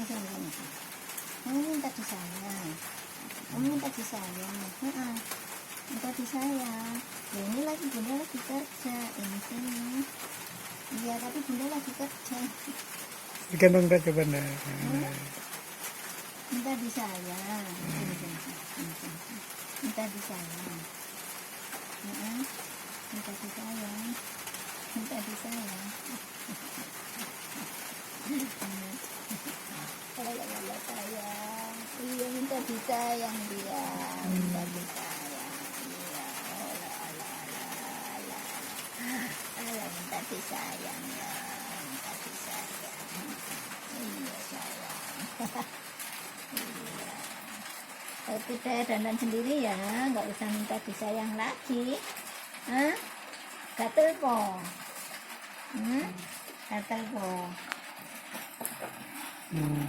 sini. Kamu minta disayang. Kamu minta disayang. Minta disayang. Ya, ini bunda lagi kerja. Ini sini. Iya, tapi bunda lagi kerja. Gendong dah coba dah. Minta disayang. Minta disayang. Minta disayang. Minta disayang. Alah sayang. Iya, minta disayang dia. Minta disayang. Iya. Alah, minta disayang ya. Minta disayang. Iya sayang. Iya. Udah dandan sendiri ya, nggak usah minta disayang lagi. Gatel po. Gatel po.